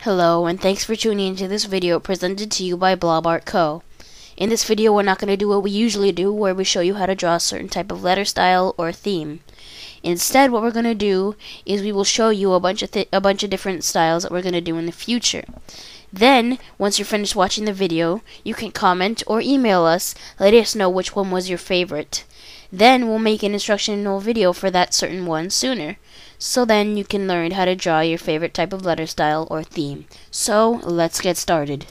Hello, and thanks for tuning into this video presented to you by Blob Art Co. In this video, we're not going to do what we usually do, where we show you how to draw a certain type of letter style or theme. Instead, what we're going to do is we will show you a bunch of different styles that we're going to do in the future. Then, once you're finished watching the video, you can comment or email us, letting us know which one was your favorite. Then we'll make an instructional video for that certain one sooner. So then you can learn how to draw your favorite type of letter style or theme. So let's get started.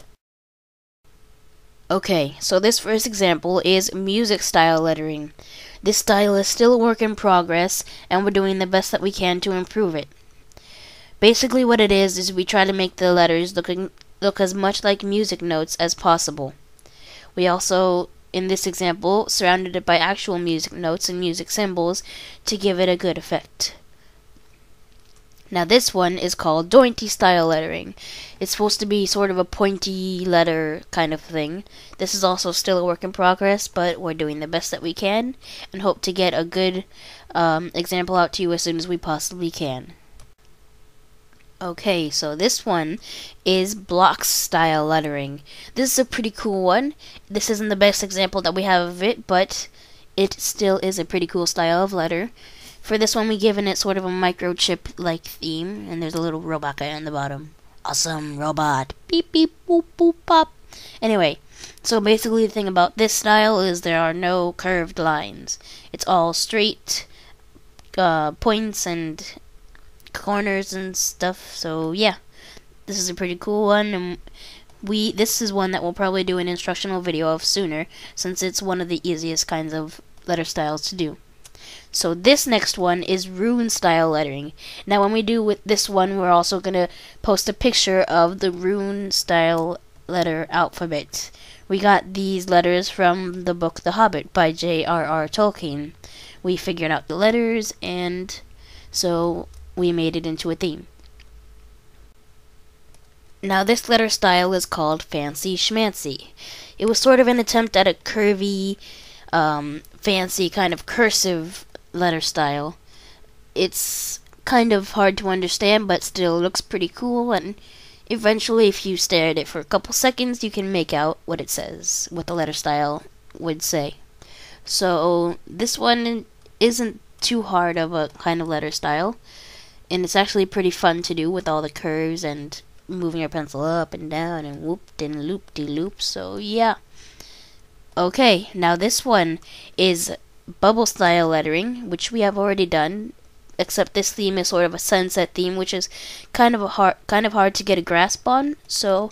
Okay, so this first example is music style lettering. This style is still a work in progress, and we're doing the best that we can to improve it. Basically what it is we try to make the letters look as much like music notes as possible. We also, in this example, surrounded it by actual music notes and music symbols to give it a good effect. Now this one is called dointy style lettering. It's supposed to be sort of a pointy letter kind of thing. This is also still a work in progress, but we're doing the best that we can and hope to get a good example out to you as soon as we possibly can. Okay, so this one is block style lettering. This is a pretty cool one. This isn't the best example that we have of it, but it still is a pretty cool style of letter. For this one, we've given it sort of a microchip-like theme, and there's a little robot guy on the bottom. Awesome robot. Beep, beep, boop, boop, pop. Anyway, so basically the thing about this style is there are no curved lines. It's all straight points and corners and stuff. So yeah, this is a pretty cool one, and this is one that we'll probably do an instructional video of sooner, since it's one of the easiest kinds of letter styles to do. So this next one is rune style lettering. Now when we do with this one, we're also going to post a picture of the rune style letter alphabet. We got these letters from the book The Hobbit by J.R.R. Tolkien. We figured out the letters, and so we made it into a theme. Now this letter style is called Fancy Schmancy. It was sort of an attempt at a curvy, fancy kind of cursive letter style. It's kind of hard to understand, but still looks pretty cool, and eventually if you stare at it for a couple seconds, you can make out what it says, what the letter style would say. So this one isn't too hard of a kind of letter style, and it's actually pretty fun to do with all the curves and moving your pencil up and down and whooped and loop-de-loop, so yeah. Okay, now this one is bubble style lettering, which we have already done, except this theme is sort of a sunset theme, which is kind of hard to get a grasp on, so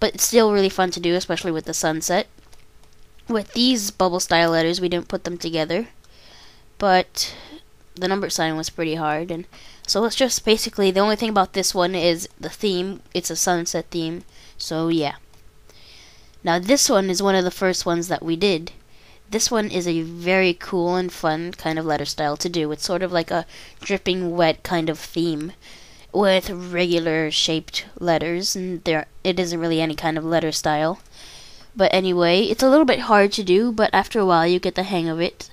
but it's still really fun to do, especially with the sunset. With these bubble style letters, we didn't put them together, but the number sign was pretty hard, and so it's just basically the only thing about this one is the theme. It's a sunset theme, so yeah. Now this one is one of the first ones that we did. This one is a very cool and fun kind of letter style to do. It's sort of like a dripping wet kind of theme with regular shaped letters, and it isn't really any kind of letter style. But anyway, it's a little bit hard to do, but after a while you get the hang of it.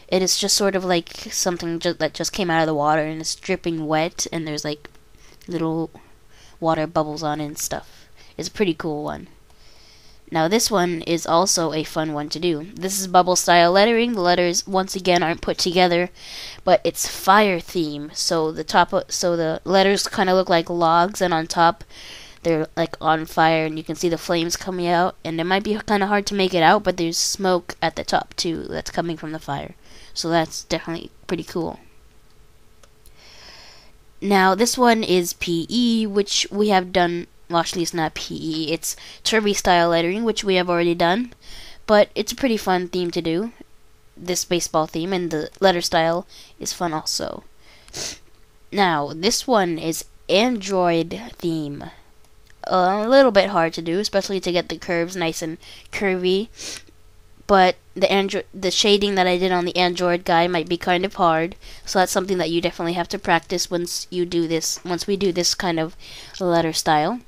It is just sort of like something that just came out of the water, and it's dripping wet, and there's like little water bubbles on it and stuff. It's a pretty cool one. Now this one is also a fun one to do. This is bubble style lettering. The letters once again aren't put together, but it's fire theme. So the letters kind of look like logs, and on top they're like on fire, and you can see the flames coming out, and it might be kind of hard to make it out, but there's smoke at the top too that's coming from the fire. So that's definitely pretty cool. Now this one is PE, which we have done. Well, actually it's not PE, it's Turvy style lettering, which we have already done, but it's a pretty fun theme to do, this baseball theme, and the letter style is fun also. Now this one is Android theme. A little bit hard to do, especially to get the curves nice and curvy, but the shading that I did on the Android guy might be kind of hard, so that's something that you definitely have to practice once we do this kind of letter style.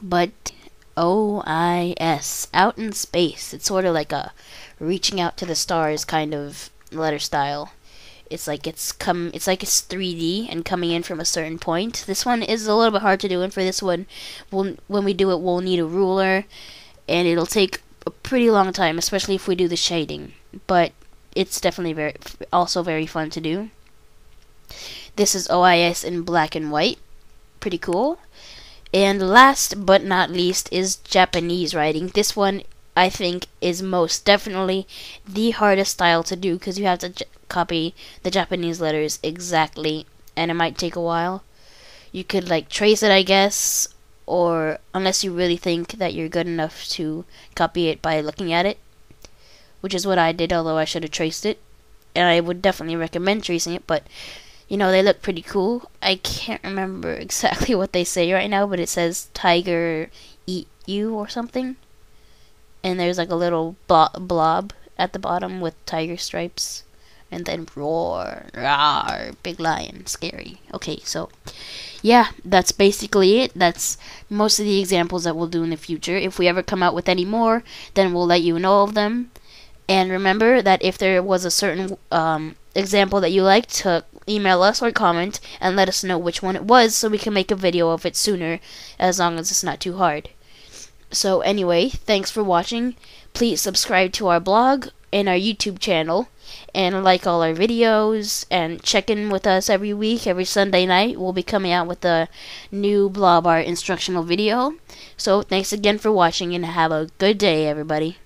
But OIS, out in space, it's sort of like a reaching out to the stars kind of letter style. it's like it's 3D and coming in from a certain point. This one is a little bit hard to do, and for this one, when we do it, we'll need a ruler, and it'll take a pretty long time, especially if we do the shading. But it's definitely also very fun to do. This is OIS in black and white. Pretty cool. And last but not least is Japanese writing. This one, I think, is most definitely the hardest style to do, because you have to copy the Japanese letters exactly, and it might take a while. You could like trace it, I guess, or unless you really think that you're good enough to copy it by looking at it, which is what I did, although I should have traced it. And I would definitely recommend tracing it, but you know, they look pretty cool. I can't remember exactly what they say right now, but it says tiger eat you or something. And there's like a little blob at the bottom with tiger stripes. And then roar, rawr, big lion, scary. Okay, so yeah, that's basically it. That's most of the examples that we'll do in the future. If we ever come out with any more, then we'll let you know of them. And remember that if there was a certain example that you liked, to email us or comment and let us know which one it was, so we can make a video of it sooner, as long as it's not too hard. So anyway, thanks for watching. Please subscribe to our blog and our YouTube channel, and like all our videos, and check in with us every week. Every Sunday night we'll be coming out with a new Blob Art instructional video. So thanks again for watching, and have a good day, everybody.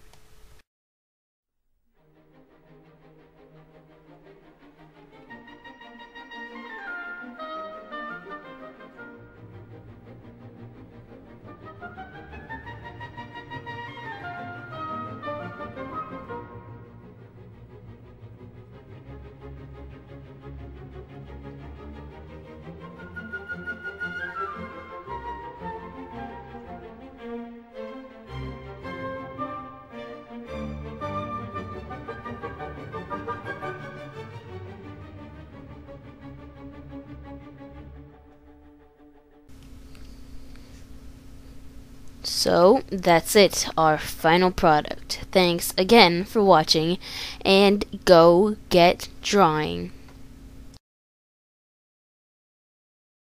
So that's it, our final product. Thanks again for watching, and go get drawing.